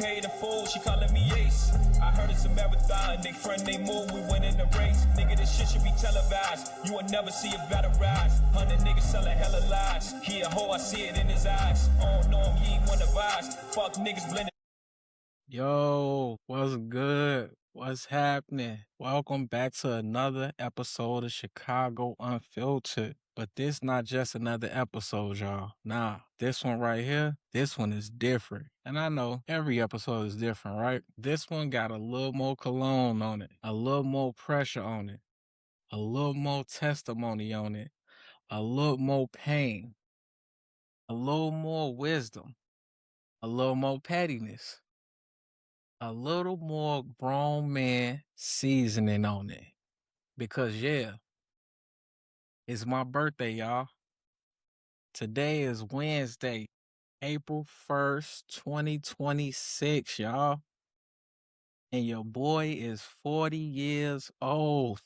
paid in full, she calling me ace. I heard it's a marathon, they friend, they move, we win in the race. Nigga, this shit should be televised. You will never see a battle rise. 100 niggas selling hella lies. He a hoe, I see it in his eyes. I don't know him, he ain't one of us. Fuck niggas blending. Yo, what's good? What's happening? Welcome back to another episode of Chicago Unfiltered. But this not just another episode, y'all. Nah, this one right here, this one is different. And I know every episode is different, right? This one got a little more cologne on it, a little more pressure on it, a little more testimony on it, a little more pain, a little more wisdom, a little more pettiness, a little more grown man seasoning on it. Because yeah, it's my birthday, y'all. Today is Wednesday, April 1st, 2026, y'all. And your boy is 40 years old.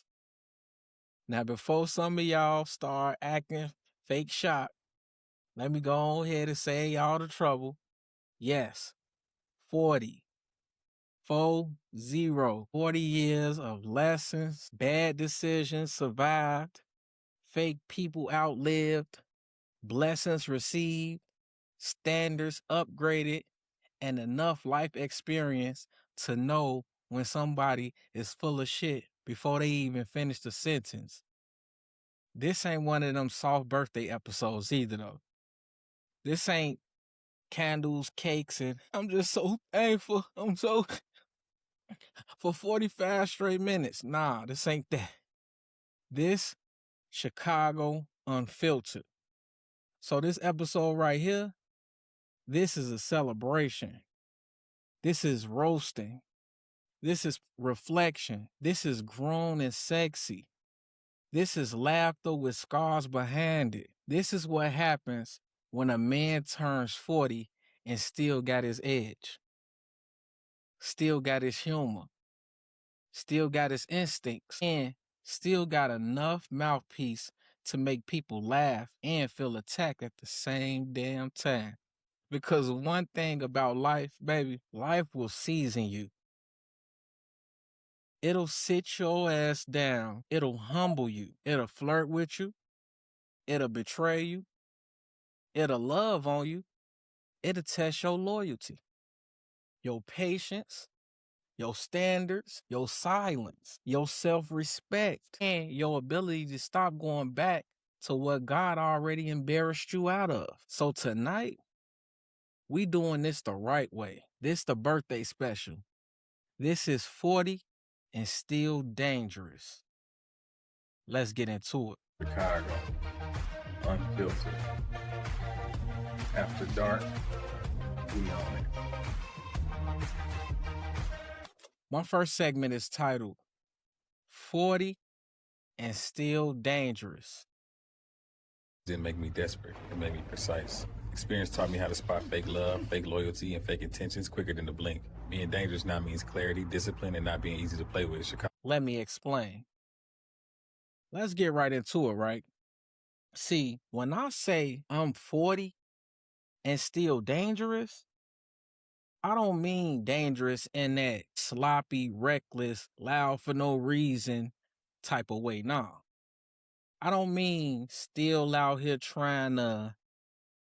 Now, before some of y'all start acting fake shocked, let me go on ahead and say y'all the trouble. Yes, 40. 40 years of lessons, bad decisions survived, fake people outlived, blessings received, standards upgraded, and enough life experience to know when somebody is full of shit before they even finish the sentence. This ain't one of them soft birthday episodes either, though. This ain't candles, cakes, and I'm just so thankful. I'm so... for 45 straight minutes. Nah, this ain't that. This Chicago Unfiltered. So this episode right here, this is a celebration. This is roasting. This is reflection. This is grown and sexy. This is laughter with scars behind it. This is what happens when a man turns 40 and still got his edge. Still got his humor. Still got his instincts, and still got enough mouthpiece to make people laugh and feel attacked at the same damn time. Because one thing about life, baby, life will season you. It'll sit your ass down. It'll humble you. It'll flirt with you. It'll betray you. It'll love on you. It'll test your loyalty, your patience, your standards, your silence, your self-respect, and your ability to stop going back to what God already embarrassed you out of. So tonight, we doing this the right way. This the birthday special. This is 40 and still dangerous. Let's get into it. Chicago, Unfiltered. After dark, we on it. My first segment is titled 40 and Still Dangerous. Didn't make me desperate. It made me precise. Experience taught me how to spot fake love, fake loyalty, and fake intentions quicker than the blink. Being dangerous now means clarity, discipline, and not being easy to play with. Chicago. Let me explain. Let's get right into it, right? See, when I say I'm 40 and still dangerous, I don't mean dangerous in that sloppy, reckless, loud for no reason type of way. Nah. I don't mean still out here trying to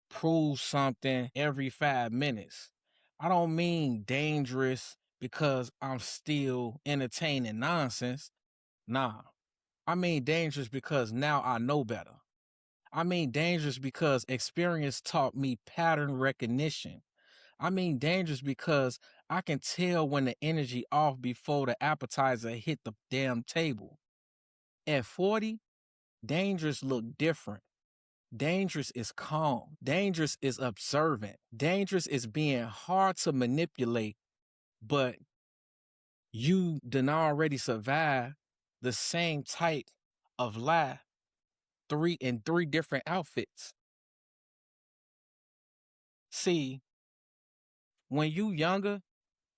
prove something every 5 minutes. I don't mean dangerous because I'm still entertaining nonsense. Nah. I mean dangerous because now I know better. I mean dangerous because experience taught me pattern recognition. I mean dangerous because I can tell when the energy off before the appetizer hit the damn table. At 40, dangerous look different. Dangerous is calm. Dangerous is observant. Dangerous is being hard to manipulate, but you done already survived the same type of lie in three different outfits. See, when you younger,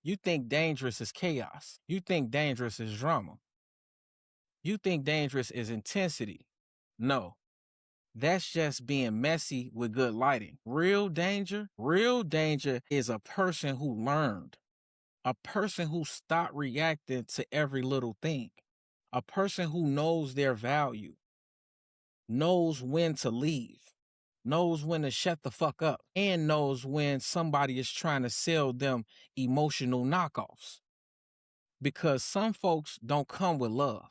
you think dangerous is chaos. You think dangerous is drama. You think dangerous is intensity. No. That's just being messy with good lighting. Real danger is a person who learned, a person who stopped reacting to every little thing, a person who knows their value, knows when to leave, knows when to shut the fuck up, and knows when somebody is trying to sell them emotional knockoffs. Because some folks don't come with love.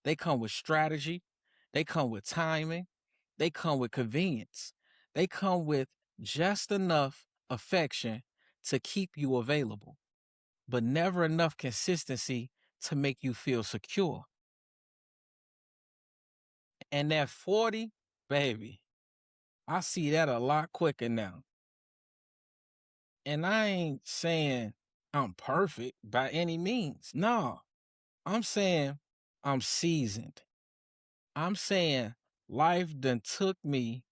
They come with strategy. They come with timing. They come with convenience. They come with just enough affection to keep you available, but never enough consistency to make you feel secure. And that 40, baby, I see that a lot quicker now. And I ain't saying I'm perfect by any means. No, I'm saying I'm seasoned. I'm saying life done took me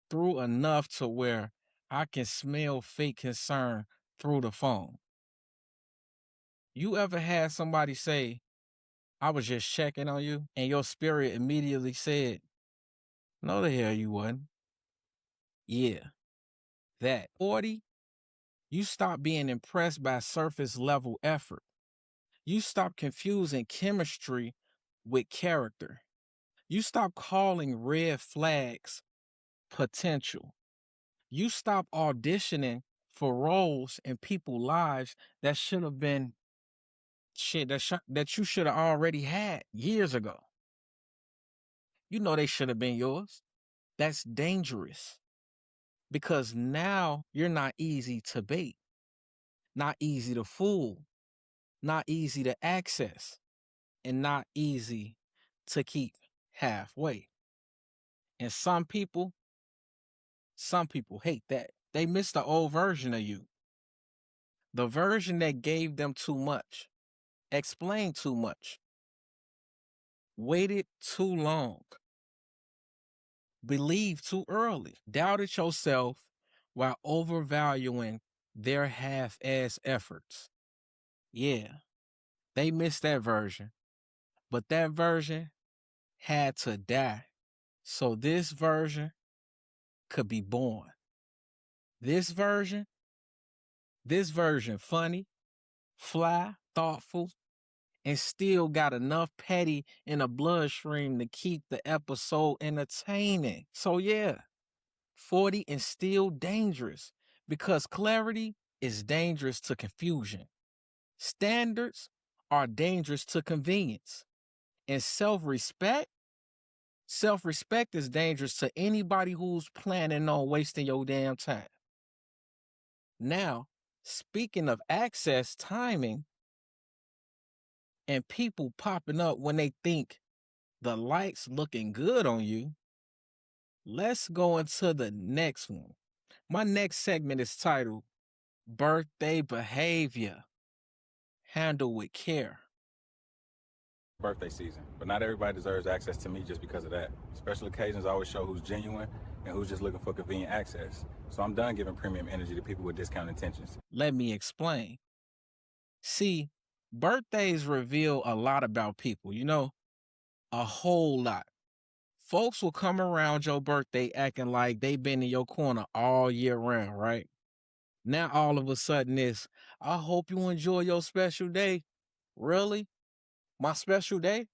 through enough to where I can smell fake concern through the phone. You ever had somebody say, I was just checking on you, and your spirit immediately said, no, the hell you wasn't. Yeah, that. 40, you stop being impressed by surface level effort. You stop confusing chemistry with character. You stop calling red flags potential. You stop auditioning for roles in people's lives that should have been shit that you should have already had years ago. You know they should have been yours. That's dangerous because now you're not easy to bait, not easy to fool, not easy to access, and not easy to keep halfway. And some people hate that. They miss the old version of you. The version that gave them too much, explained too much, waited too long, believed too early, doubted yourself while overvaluing their half-ass efforts. Yeah, they missed that version, but that version had to die so this version could be born. This version funny, fly, thoughtful, and still got enough petty in a bloodstream to keep the episode entertaining. So yeah, 40 and still dangerous because clarity is dangerous to confusion. Standards are dangerous to convenience. And self-respect is dangerous to anybody who's planning on wasting your damn time. Now, speaking of access, timing, and people popping up when they think the lights looking good on you, let's go into the next one. My next segment is titled Birthday Behavior. Handle with care. Birthday season, but not everybody deserves access to me just because of that. Special occasions always show who's genuine and who's just looking for convenient access. So I'm done giving premium energy to people with discount intentions. Let me explain. See, birthdays reveal a lot about people, a whole lot. Folks will come around your birthday acting like they've been in your corner all year round, right? Now all of a sudden it's, I hope you enjoy your special day. Really? My special day?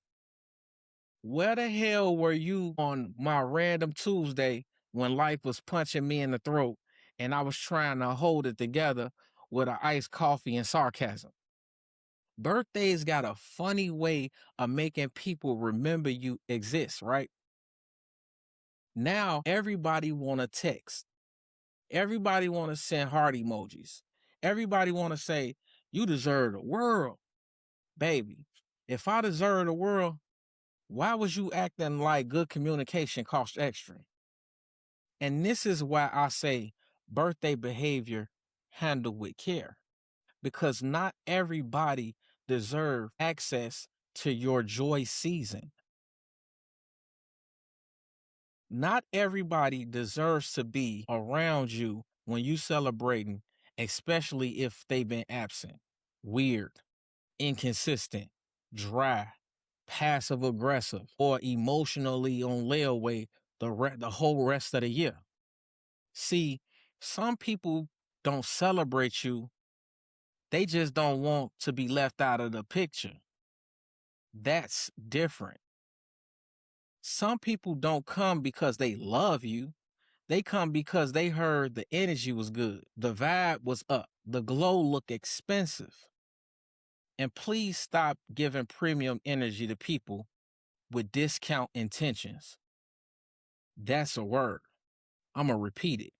Where the hell were you on my random Tuesday when life was punching me in the throat and I was trying to hold it together with an iced coffee and sarcasm? Birthdays got a funny way of making people remember you exist, right? Now everybody want to text. Everybody want to send heart emojis. Everybody want to say, you deserve the world. Baby, if I deserve the world, why was you acting like good communication costs extra? And this is why I say birthday behavior handled with care. Because not everybody deserves access to your joy season. Not everybody deserves to be around you when you celebrating, especially if they've been absent, weird, inconsistent, dry, passive aggressive, or emotionally on layaway the whole rest of the year. See, some people don't celebrate you. They just don't want to be left out of the picture. That's different. Some people don't come because they love you. They come because they heard the energy was good. The vibe was up. The glow looked expensive. And please stop giving premium energy to people with discount intentions. That's a word. I'm going to repeat it.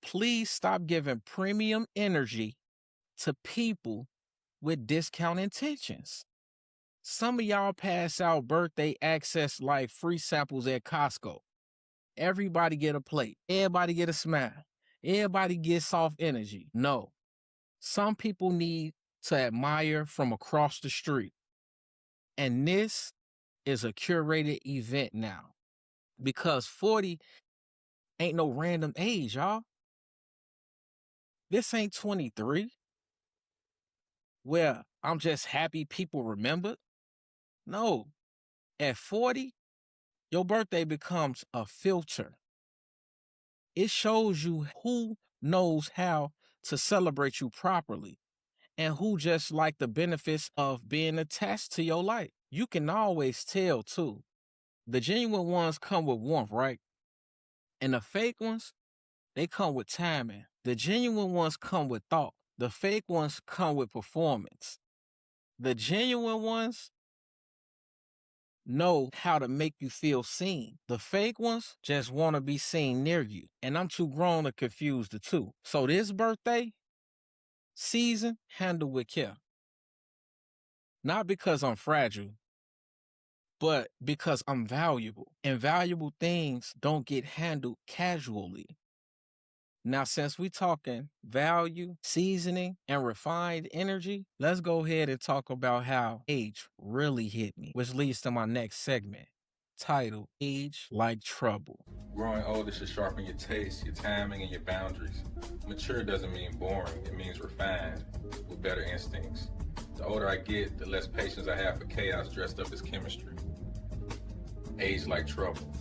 Please stop giving premium energy to people with discount intentions. Some of y'all pass out birthday access like free samples at Costco. Everybody get a plate. Everybody get a smile. Everybody get soft energy. No. Some people need to admire from across the street. And this is a curated event now. Because 40 ain't no random age, y'all. This ain't 23. Where I'm just happy people remembered. No. At 40, your birthday becomes a filter. It shows you who knows how to celebrate you properly and who just like the benefits of being attached to your life. You can always tell too. The genuine ones come with warmth, right? And the fake ones, they come with timing. The genuine ones come with thought. The fake ones come with performance. The genuine ones know how to make you feel seen. The fake ones just want to be seen near you. And I'm too grown to confuse the two. So this birthday season, handle with care. Not because I'm fragile, but because I'm valuable. And valuable things don't get handled casually. Now, since we talking value, seasoning, and refined energy, let's go ahead and talk about how age really hit me, which leads to my next segment, titled Age Like Trouble. Growing older should sharpen your taste, your timing, and your boundaries. Mature doesn't mean boring, it means refined, with better instincts. The older I get, the less patience I have for chaos dressed up as chemistry. Age like trouble.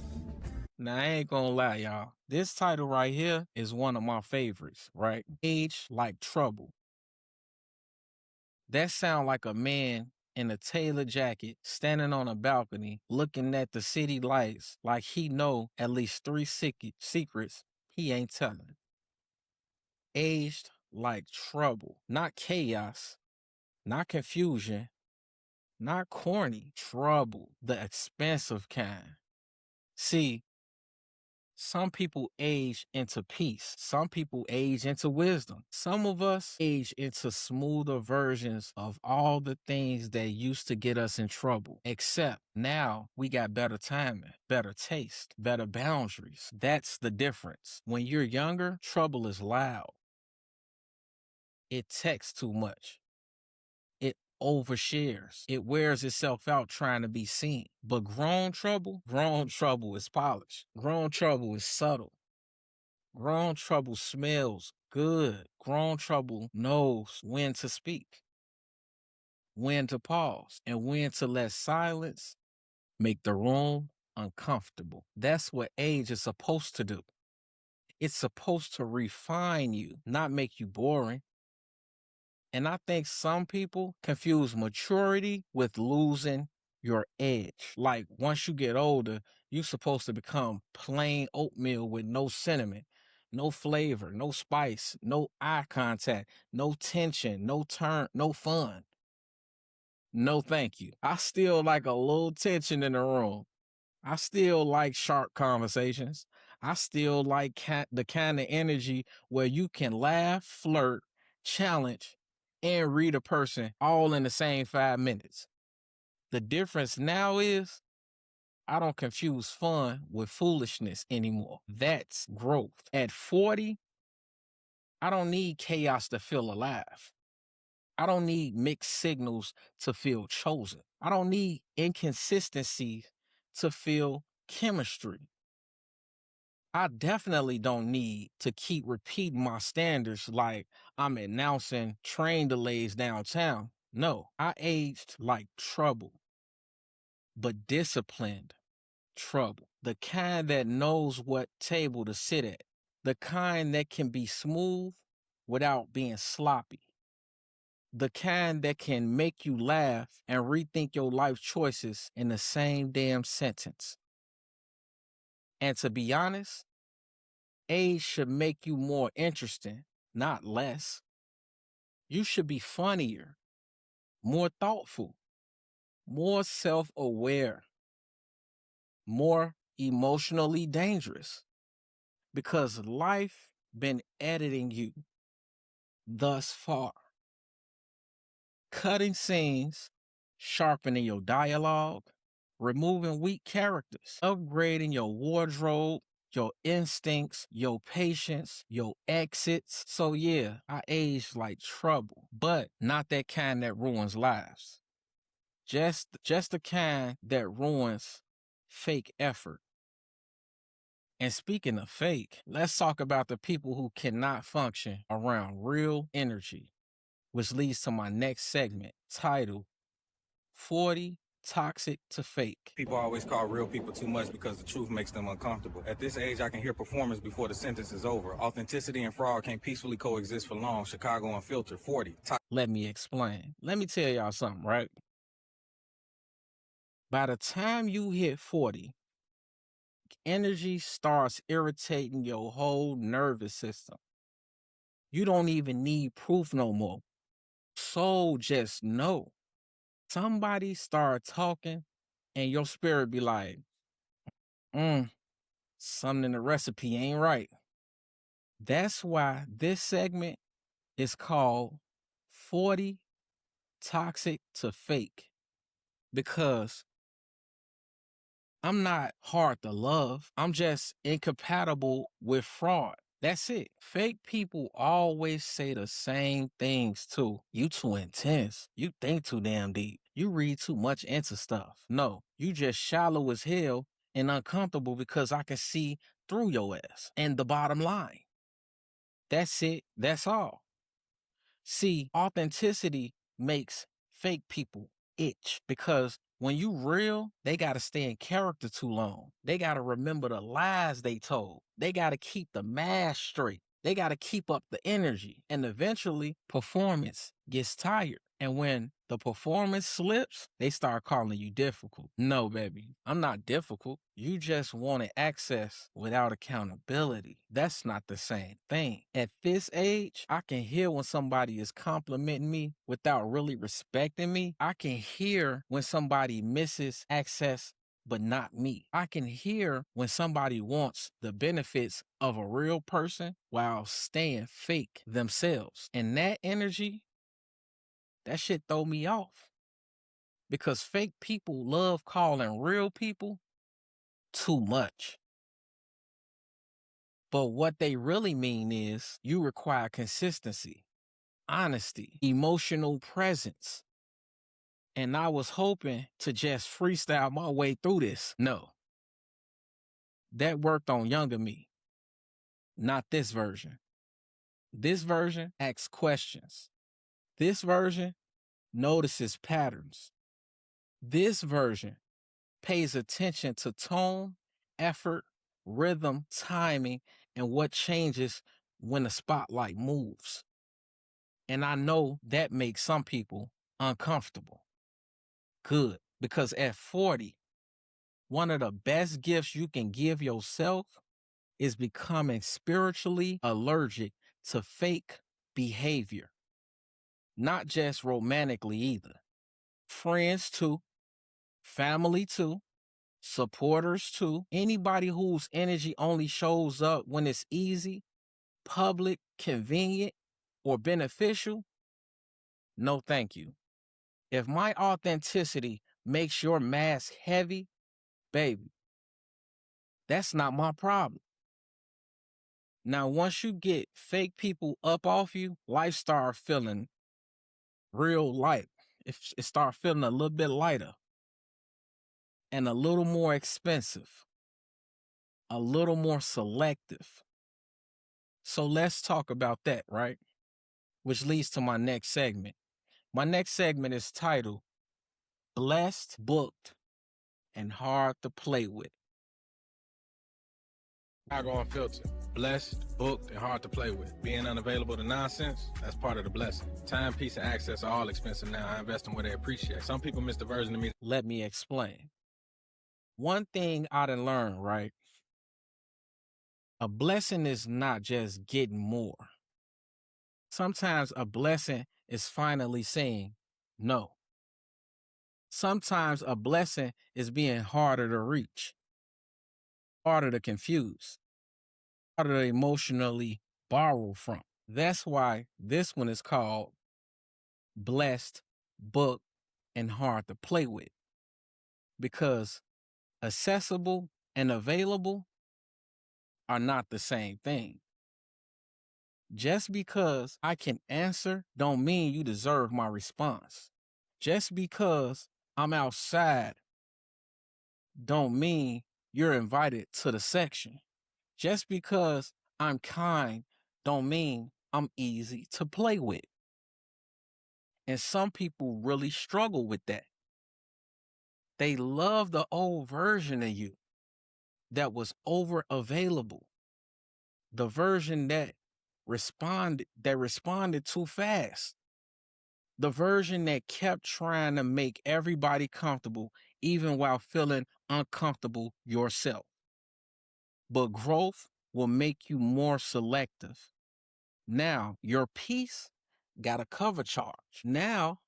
Now, I ain't gonna lie, y'all. This title right here is one of my favorites, right? Age Like Trouble. That sound like a man in a tailored jacket standing on a balcony looking at the city lights like he know at least 3 secrets he ain't telling. Aged like trouble. Not chaos, not confusion, not corny. Trouble, the expensive kind. See, some people age into peace. Some people age into wisdom. Some of us age into smoother versions of all the things that used to get us in trouble. Except now we got better timing, better taste, better boundaries. That's the difference. When you're younger, trouble is loud. It texts too much. It overshares. It wears itself out trying to be seen. But grown trouble is polished. Grown trouble is subtle. Grown trouble smells good. Grown trouble knows when to speak, when to pause, and when to let silence make the room uncomfortable. That's what age is supposed to do. It's supposed to refine you, not make you boring. And I think some people confuse maturity with losing your edge. Like once you get older, you're supposed to become plain oatmeal with no cinnamon, no flavor, no spice, no eye contact, no tension, no turn, no fun. No, thank you. I still like a little tension in the room. I still like sharp conversations. I still like the kind of energy where you can laugh, flirt, challenge, and read a person all in the same 5 minutes. The difference now is I don't confuse fun with foolishness anymore. That's growth. At 40, I don't need chaos to feel alive. I don't need mixed signals to feel chosen. I don't need inconsistency to feel chemistry. I definitely don't need to keep repeating my standards like I'm announcing train delays downtown. No, I aged like trouble, but disciplined trouble. the kind that knows what table to sit at, the kind that can be smooth without being sloppy, the kind that can make you laugh and rethink your life choices in the same damn sentence. And to be honest, age should make you more interesting, not less. You should be funnier, more thoughtful, more self-aware, more emotionally dangerous, because life been editing you thus far, cutting scenes, sharpening your dialogue, removing weak characters, upgrading your wardrobe, your instincts, your patience, your exits. So yeah, I aged like trouble, but not that kind that ruins lives. Just the kind that ruins fake effort. And speaking of fake, let's talk about the people who cannot function around real energy, which leads to my next segment titled 40 Toxic to Fake. People always call real people too much because the truth makes them uncomfortable. At this age, I can hear performance before the sentence is over. Authenticity and fraud can't peacefully coexist for long. Chicago Unfiltered, 40. Let me explain. Let me tell y'all something, right? By the time you hit 40, energy starts irritating your whole nervous system. You don't even need proof no more. Soul just know. Somebody start talking and your spirit be like, something in the recipe ain't right. That's why this segment is called 40 Toxic to Fake. Because I'm not hard to love. I'm just incompatible with fraud. That's it. Fake people always say the same things too. You too intense. You think too damn deep. You read too much into stuff. No, you just shallow as hell and uncomfortable because I can see through your ass. And the bottom line. That's it. That's all. See, authenticity makes fake people itch because when you real, they got to stay in character too long. They got to remember the lies they told. They got to keep the mask straight. They got to keep up the energy. And eventually, performance gets tired. And when the performance slips, they start calling you difficult. No, baby, I'm not difficult. You just wanted access without accountability. That's not the same thing. At this age, I can hear when somebody is complimenting me without really respecting me. I can hear when somebody misses access but not me. I can hear when somebody wants the benefits of a real person while staying fake themselves. And that energy, that shit throw me off. Because fake people love calling real people too much. But what they really mean is you require consistency, honesty, emotional presence. And I was hoping to just freestyle my way through this. No. That worked on younger me. Not this version. This version asks questions. This version notices patterns. This version pays attention to tone, effort, rhythm, timing, and what changes when the spotlight moves. And I know that makes some people uncomfortable. Good, because at 40, one of the best gifts you can give yourself is becoming spiritually allergic to fake behavior. Not just romantically either. Friends too, family too, supporters too, anybody whose energy only shows up when it's easy, public, convenient, or beneficial, no thank you. If my authenticity makes your mask heavy, baby, that's not my problem. Now, once you get fake people up off you, life start feeling real light. It start feeling a little bit lighter and a little more expensive, a little more selective. So let's talk about that, right? Which leads to my next segment. My next segment is titled Blessed, Booked, and Hard to Play With. Chicago Unfiltered. Blessed, booked, and hard to play with. Being unavailable to nonsense, that's part of the blessing. Time, peace, and access are all expensive now. I invest in where they appreciate. Some people miss the version of me. Let me explain. One thing I done learned, right? A blessing is not just getting more. Sometimes a blessing is finally saying no. Sometimes a blessing is being harder to reach, harder to confuse, harder to emotionally borrow from. That's why this one is called blessed, booked, and hard to play with. Because accessible and available are not the same thing. Just because I can answer don't mean you deserve my response. Just because I'm outside don't mean you're invited to the section. Just because I'm kind don't mean I'm easy to play with. And some people really struggle with that. They love the old version of you that was over available. The version that responded too fast. The version that kept trying to make everybody comfortable, even while feeling uncomfortable yourself. But growth will make you more selective. Now, your peace got a cover charge. Now,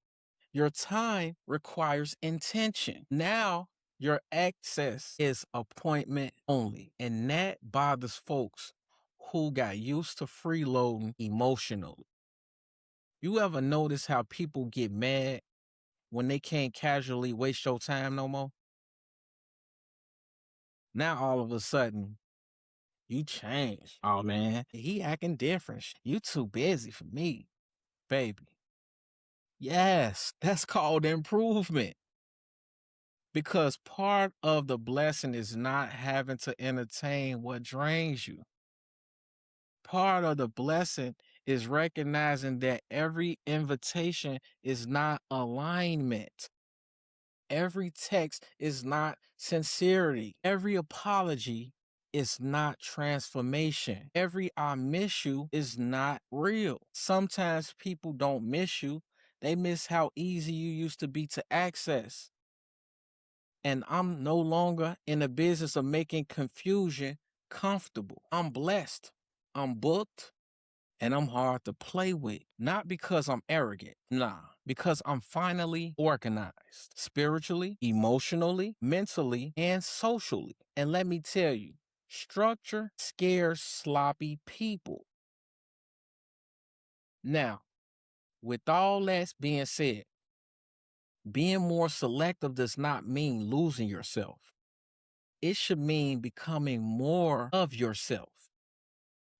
your time requires intention. Now, your access is appointment only. And that bothers folks who got used to freeloading emotionally. You ever notice how people get mad when they can't casually waste your time no more? Now all of a sudden, you changed. Oh man, he acting different. You too busy for me, baby. Yes, that's called improvement. Because part of the blessing is not having to entertain what drains you. Part of the blessing is recognizing that every invitation is not alignment. Every text is not sincerity. Every apology is not transformation. Every I miss you is not real. Sometimes people don't miss you. They miss how easy you used to be to access. And I'm no longer in the business of making confusion comfortable. I'm blessed. I'm booked. And I'm hard to play with. Not because I'm arrogant. Nah. Because I'm finally organized. Spiritually, emotionally, mentally, and socially. And let me tell you, structure scares sloppy people. Now, with all that being said, being more selective does not mean losing yourself. It should mean becoming more of yourself.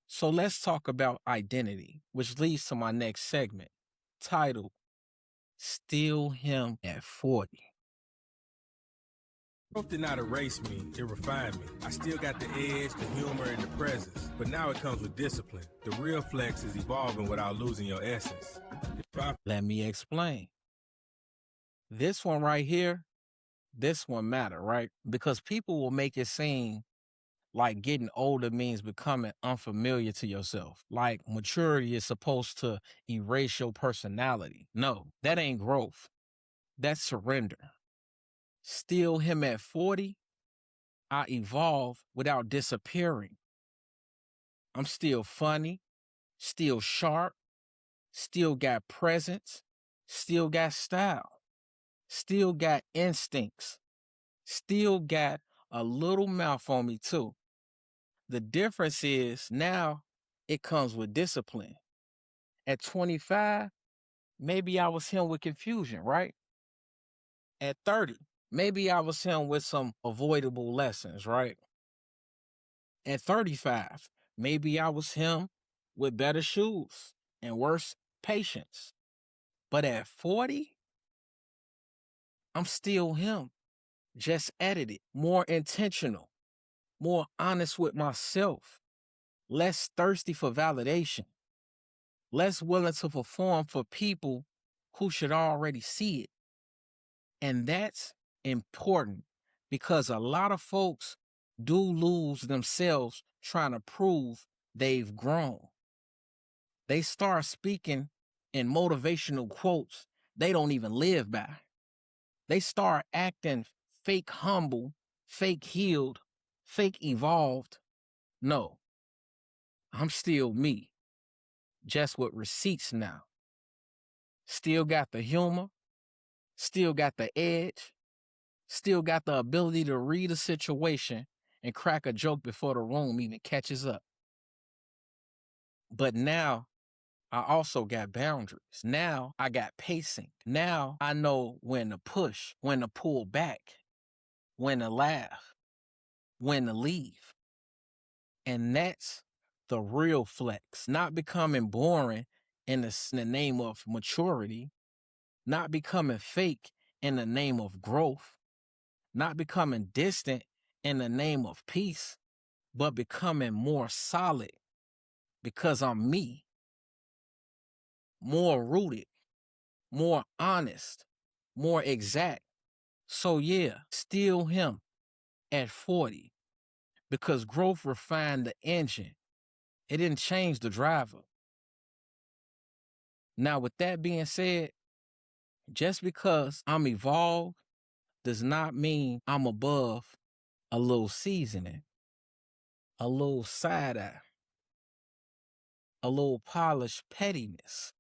So let's talk about identity, which leads to my next segment, titled, Still Him at 40. Growth did not erase me, it refined me. I still got the edge, the humor, and the presence. But now it comes with discipline. The real flex is evolving without losing your essence. Let me explain. This one right here, this one matter, right? Because people will make it seem like getting older means becoming unfamiliar to yourself. Like maturity is supposed to erase your personality. No, that ain't growth. That's surrender. Still him at 40, I evolve without disappearing. I'm still funny, still sharp, still got presence, still got style, still got instincts, still got a little mouth on me too. The difference is now it comes with discipline. At 25, maybe I was him with confusion, right? At 30, maybe I was him with some avoidable lessons, right? At 35, maybe I was him with better shoes and worse patience. But at 40, I'm still him, just edited, more intentional, more honest with myself, less thirsty for validation, less willing to perform for people who should already see it. And that's important because a lot of folks do lose themselves trying to prove they've grown. They start speaking in motivational quotes they don't even live by. They start acting fake humble, fake healed, fake evolved. No, I'm still me, just with receipts now. Still got the humor, still got the edge, still got the ability to read a situation and crack a joke before the room even catches up. But now I also got boundaries. Now I got pacing. Now I know when to push, when to pull back, when to laugh, when to leave. And that's the real flex. Not becoming boring in the name of maturity, not becoming fake in the name of growth, not becoming distant in the name of peace, but becoming more solid because I'm me, more rooted, more honest, more exact. So yeah, still him at 40 because growth refined the engine. It didn't change the driver. Now, with that being said, just because I'm evolved does not mean I'm above a little seasoning, a little side eye, a little polished pettiness.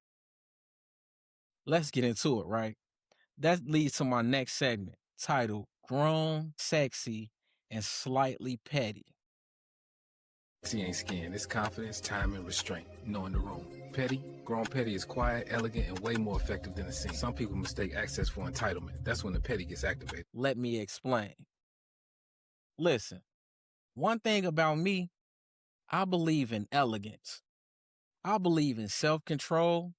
Let's get into it, right? That leads to my next segment titled Grown, Sexy, and Slightly Petty. Sexy ain't skin, it's confidence, time, and restraint. Knowing the room. Petty, grown petty is quiet, elegant, and way more effective than a scene. Some people mistake access for entitlement. That's when the petty gets activated. Let me explain. Listen, one thing about me, I believe in elegance. I believe in self-control.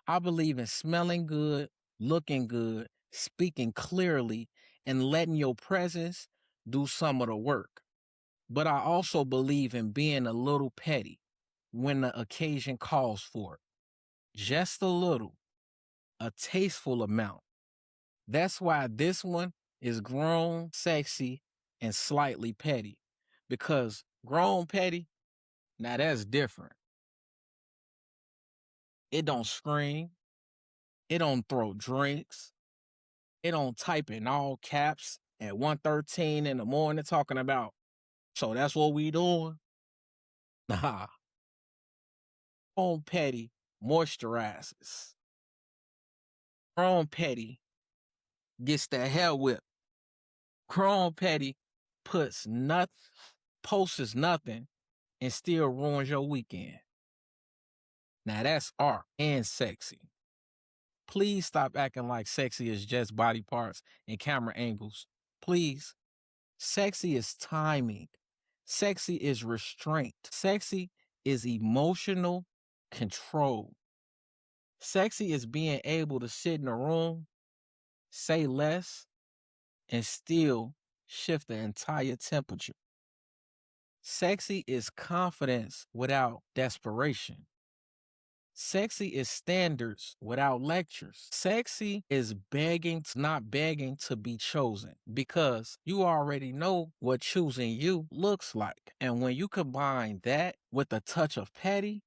I believe in smelling good, looking good, speaking clearly, and letting your presence do some of the work. But I also believe in being a little petty when the occasion calls for it. Just a little, a tasteful amount. That's why this one is grown, sexy, and slightly petty. Because grown petty, now that's different. It don't scream. It don't throw drinks. It don't type in all caps at 1:13 in the morning talking about, so that's what we doing? Nah. Grown petty moisturizes. Grown petty gets the hell whipped. Grown petty posts nothing, and still ruins your weekend. Now that's art and sexy. Please stop acting like sexy is just body parts and camera angles. Please. Sexy is timing. Sexy is restraint. Sexy is emotional control. Sexy is being able to sit in a room, say less, and still shift the entire temperature. Sexy is confidence without desperation. Sexy is standards without lectures. Sexy is not begging to be chosen because you already know what choosing you looks like. And when you combine that with a touch of petty,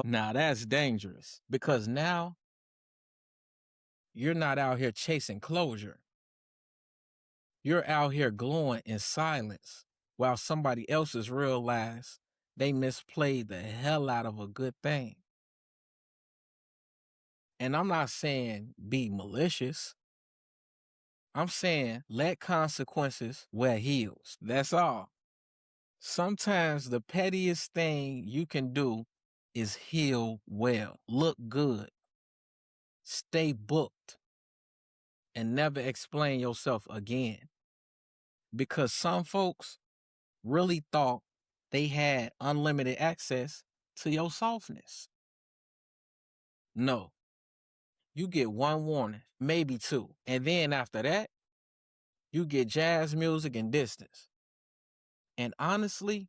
now that's dangerous because now you're not out here chasing closure. You're out here glowing in silence while somebody else has realized they misplayed the hell out of a good thing. And I'm not saying be malicious. I'm saying let consequences wear heels. That's all. Sometimes the pettiest thing you can do is heal well, look good, stay booked, and never explain yourself again. Because some folks really thought they had unlimited access to your softness. No. You get one warning, maybe two. And then after that, you get jazz music and distance. And honestly,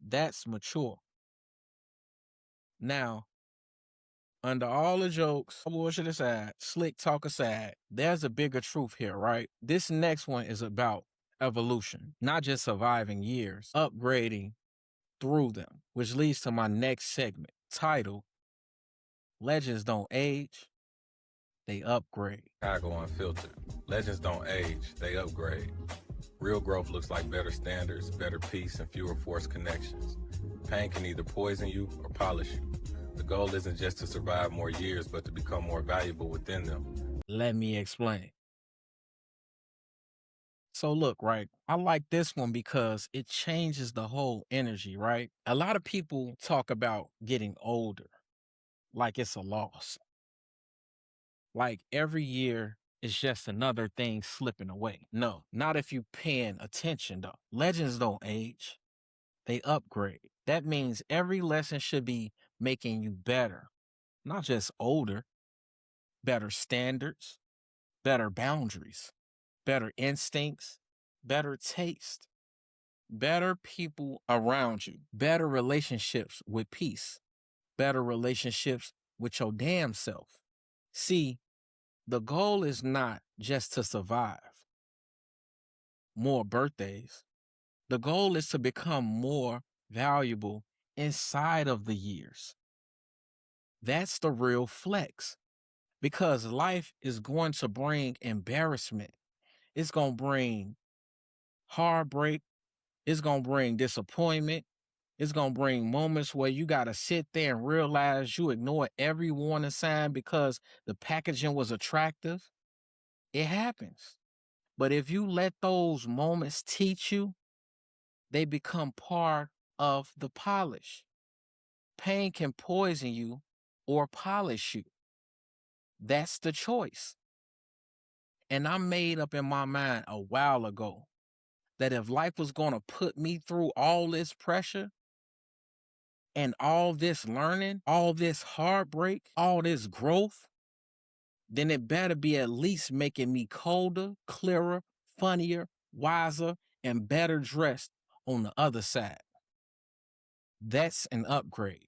that's mature. Now, under all the jokes, bullshit aside, slick talk aside, there's a bigger truth here, right? This next one is about evolution, not just surviving years, upgrading through them, which leads to my next segment titled Legends Don't Age, They Upgrade. Chicago Unfiltered. Legends don't age, they upgrade. Real growth looks like better standards, better peace, and fewer forced connections. Pain can either poison you or polish you. The goal isn't just to survive more years, but to become more valuable within them. Let me explain. So look, right, I like this one because it changes the whole energy, right? A lot of people talk about getting older like it's a loss. Like every year is just another thing slipping away. No, not if you paying attention though. Legends don't age, they upgrade. That means every lesson should be making you better, not just older. Better standards, better boundaries, better instincts, better taste, better people around you, better relationships with peace, better relationships with your damn self. See, the goal is not just to survive more birthdays. The goal is to become more valuable inside of the years. That's the real flex, because life is going to bring embarrassment. It's going to bring heartbreak. It's going to bring disappointment. It's going to bring moments where you got to sit there and realize you ignored every warning sign because the packaging was attractive. It happens. But if you let those moments teach you, they become part of the polish. Pain can poison you or polish you. That's the choice. And I made up in my mind a while ago that if life was going to put me through all this pressure and all this learning, all this heartbreak, all this growth, then it better be at least making me colder, clearer, funnier, wiser, and better dressed on the other side. That's an upgrade,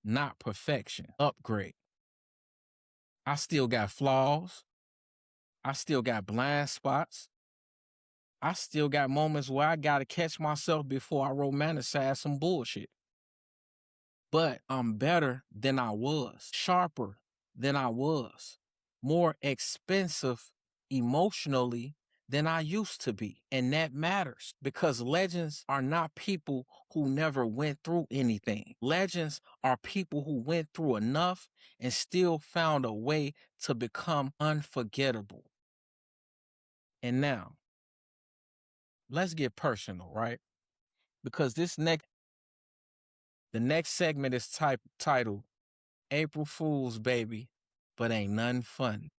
not perfection. Upgrade. I still got flaws. I still got blind spots. I still got moments where I got to catch myself before I romanticize some bullshit. But I'm better than I was, sharper than I was, more expensive emotionally than I used to be. And that matters because legends are not people who never went through anything. Legends are people who went through enough and still found a way to become unforgettable. And now, let's get personal, right? Because the next segment is titled April Fool's Baby, but ain't nothing funny.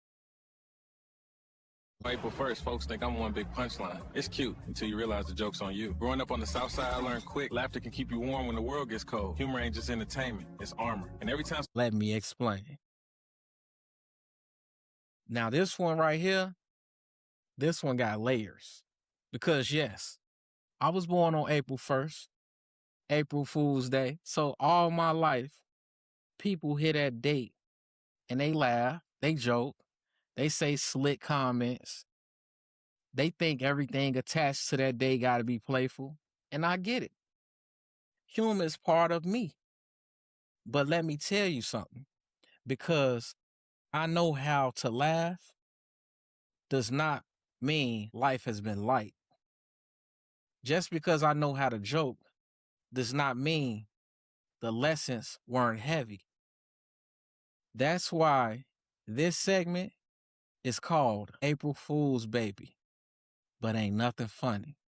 April 1st, folks think I'm one big punchline. It's cute until you realize the joke's on you. Growing up on the South Side, I learned quick. Laughter can keep you warm when the world gets cold. Humor ain't just entertainment, it's armor. And every time... Let me explain. Now this one right here, this one got layers. Because yes, I was born on April 1st, April Fool's Day. So all my life, people hear that date and they laugh, they joke, they say slick comments. They think everything attached to that day got to be playful. And I get it. Humor is part of me. But let me tell you something. Because I know how to laugh does not mean life has been light. Just because I know how to joke does not mean the lessons weren't heavy. That's why this segment is called April Fool's Baby, but ain't nothing funny.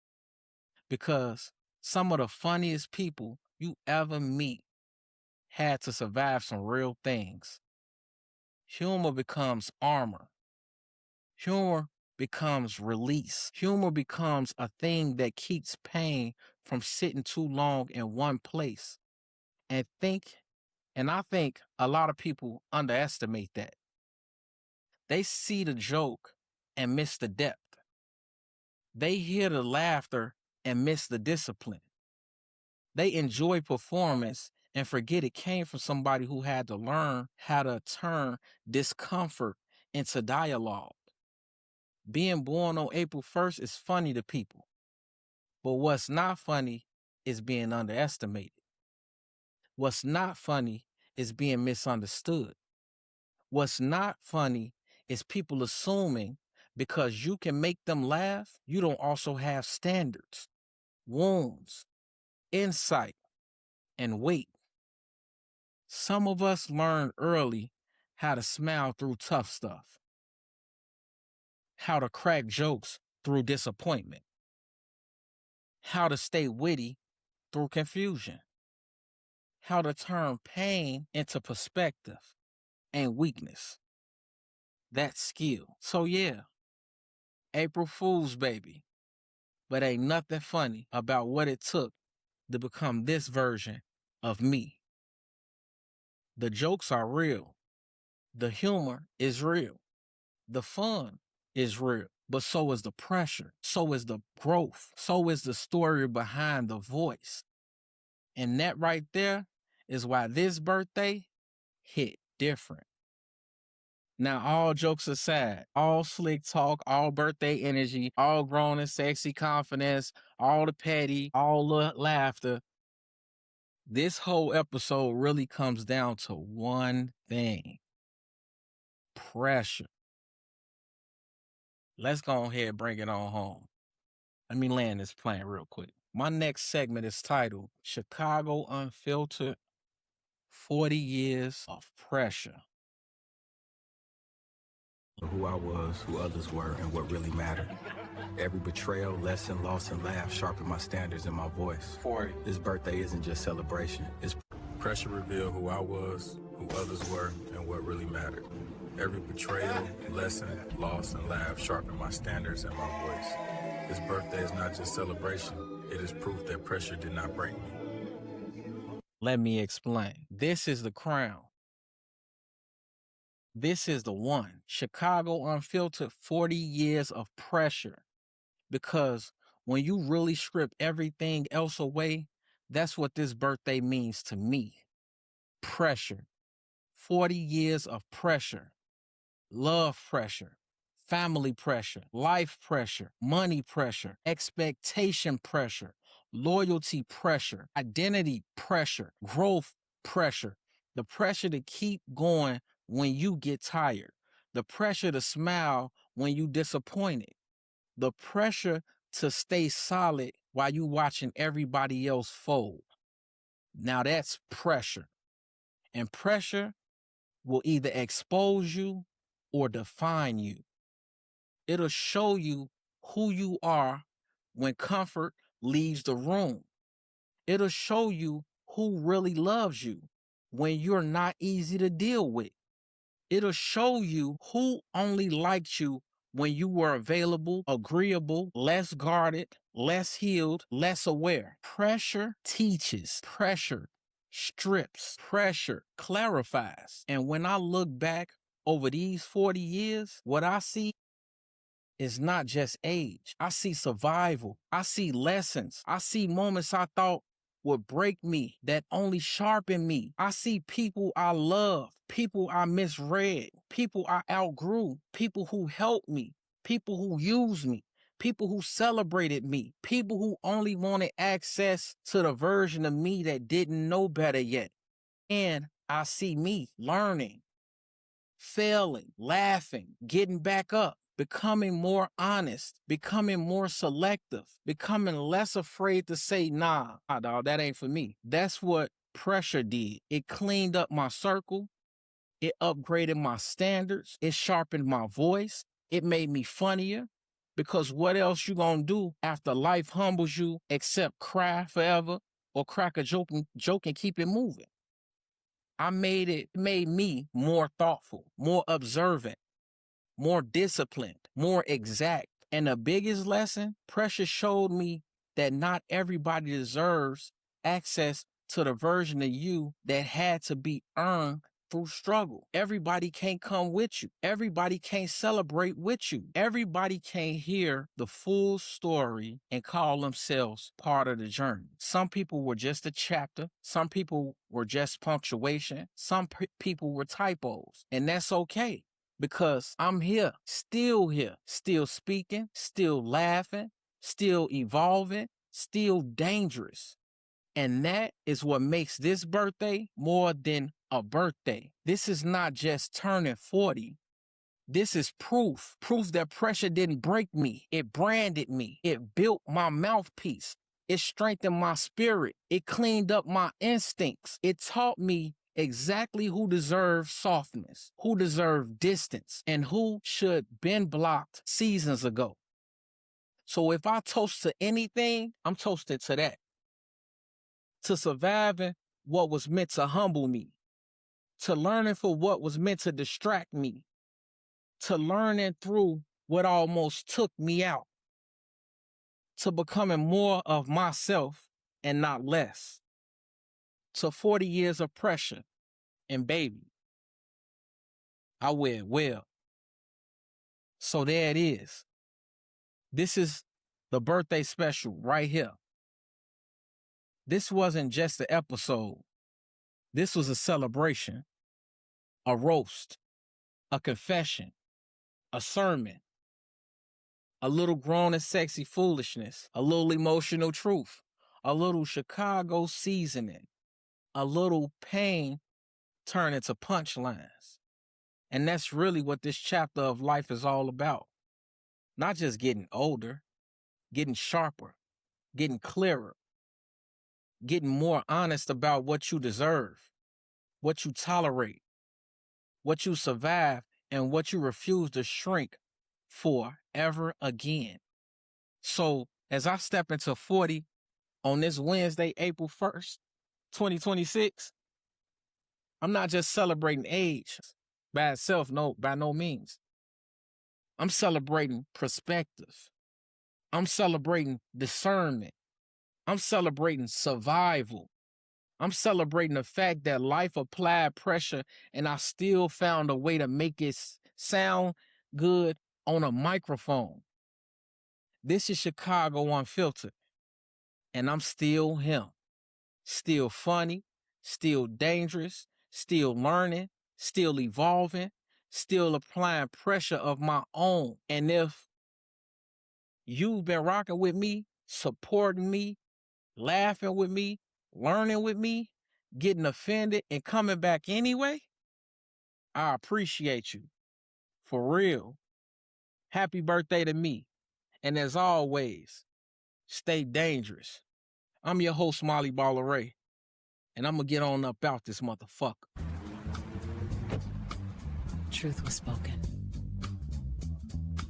Because some of the funniest people you ever meet had to survive some real things. Humor becomes armor. Humor becomes release. Humor becomes a thing that keeps pain from sitting too long in one place. And I think a lot of people underestimate that. They see the joke and miss the depth. They hear the laughter and miss the discipline. They enjoy performance and forget it came from somebody who had to learn how to turn discomfort into dialogue. Being born on April 1st is funny to people. But what's not funny is being underestimated. What's not funny is being misunderstood. What's not funny is people assuming because you can make them laugh, you don't also have standards, wounds, insight, and weight. Some of us learned early how to smile through tough stuff, how to crack jokes through disappointment, how to stay witty through confusion, how to turn pain into perspective and weakness. That's skill. So yeah, April Fool's, baby. But ain't nothing funny about what it took to become this version of me. The jokes are real. The humor is real. The fun is real. But so is the pressure. So is the growth. So is the story behind the voice. And that right there is why this birthday hit different. Now, all jokes aside, all slick talk, all birthday energy, all grown and sexy confidence, all the petty, all the laughter, this whole episode really comes down to one thing: pressure. Let's go ahead and bring it on home. Let me land this plane real quick. My next segment is titled Chicago Unfiltered 40 Years of Pressure. Who I was, who others were, and what really mattered. Every betrayal, lesson, loss, and laugh sharpened my standards and my voice. 40. This birthday isn't just celebration. It's pressure revealed who I was, who others were, and what really mattered. Every betrayal, lesson, loss, and laugh sharpened my standards and my voice. This birthday is not just celebration. It is proof that pressure did not break me. Let me explain. This is the crown. This is the one. Chicago Unfiltered 40 Years of Pressure. Because when you really strip everything else away, that's what this birthday means to me. Pressure. 40 years of pressure. Love pressure. Family pressure. Life pressure. Money pressure. Expectation pressure. Loyalty pressure. Identity pressure. Growth pressure. The pressure to keep going when you get tired. The pressure to smile when you disappointed. The pressure to stay solid while you watching everybody else fold. Now that's pressure. And pressure will either expose you or define you. It'll show you who you are when comfort leaves the room. It'll show you who really loves you when you're not easy to deal with. It'll show you who only liked you when you were available, agreeable, less guarded, less healed, less aware. Pressure teaches. Pressure strips. Pressure clarifies. And when I look back over these 40 years, what I see is not just age. I see survival. I see lessons. I see moments I thought would break me that only sharpen me. I see people I love, people I misread, people I outgrew, people who helped me, people who used me, people who celebrated me, people who only wanted access to the version of me that didn't know better yet. And I see me learning, failing, laughing, getting back up, becoming more honest, becoming more selective, becoming less afraid to say, nah, dog, that ain't for me. That's what pressure did. It cleaned up my circle. It upgraded my standards. It sharpened my voice. It made me funnier. Because what else you gonna do after life humbles you except cry forever or crack a joke and keep it moving? It made me more thoughtful, more observant, more disciplined, more exact. And the biggest lesson, pressure showed me that not everybody deserves access to the version of you that had to be earned through struggle. Everybody can't come with you. Everybody can't celebrate with you. Everybody can't hear the full story and call themselves part of the journey. Some people were just a chapter. Some people were just punctuation. Some people were typos, and that's okay. because I'm here, still speaking, still laughing, still evolving, still dangerous. And that is what makes this birthday more than a birthday. This is not just turning 40. This is proof that pressure didn't break me. It branded me. It built my mouthpiece. It strengthened my spirit. It cleaned up my instincts. It taught me exactly who deserves softness, who deserves distance, and who should been blocked seasons ago. So if I toast to anything, I'm toasted to that. To surviving what was meant to humble me, to learning for what was meant to distract me, to learning through what almost took me out, to becoming more of myself and not less, to 40 years of pressure, and baby, I wear it well. So there it is. This is the birthday special right here. This wasn't just an episode. This was a celebration, a roast, a confession, a sermon, a little grown and sexy foolishness, a little emotional truth, a little Chicago seasoning, a little pain turned into punchlines. And that's really what this chapter of life is all about. Not just getting older, getting sharper, getting clearer, getting more honest about what you deserve, what you tolerate, what you survive, and what you refuse to shrink for ever again. So as I step into 40 on this Wednesday, April 1st, 2026, I'm not just celebrating age by itself, no, by no means. I'm celebrating perspective. I'm celebrating discernment. I'm celebrating survival. I'm celebrating the fact that life applied pressure and I still found a way to make it sound good on a microphone. This is Chicago Unfiltered, and I'm still him. Still funny, still dangerous, still learning, still evolving, still applying pressure of my own. And if you've been rocking with me, supporting me, laughing with me, learning with me, getting offended, and coming back anyway, I appreciate you. For real. Happy birthday to me. And as always, stay dangerous. I'm your host, Molly Baller Ray, and I'm going to get on up out this motherfucker. Truth was spoken.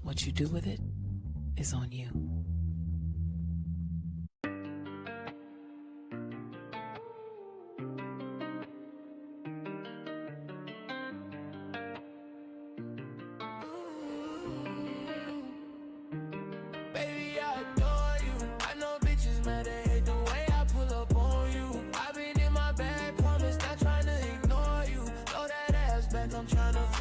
What you do with it is on you. Baby, I adore you. I know bitches mad, they hate the way I pull up on you. I've been in my bag, promise not trying to ignore you. Throw that ass back, I'm trying to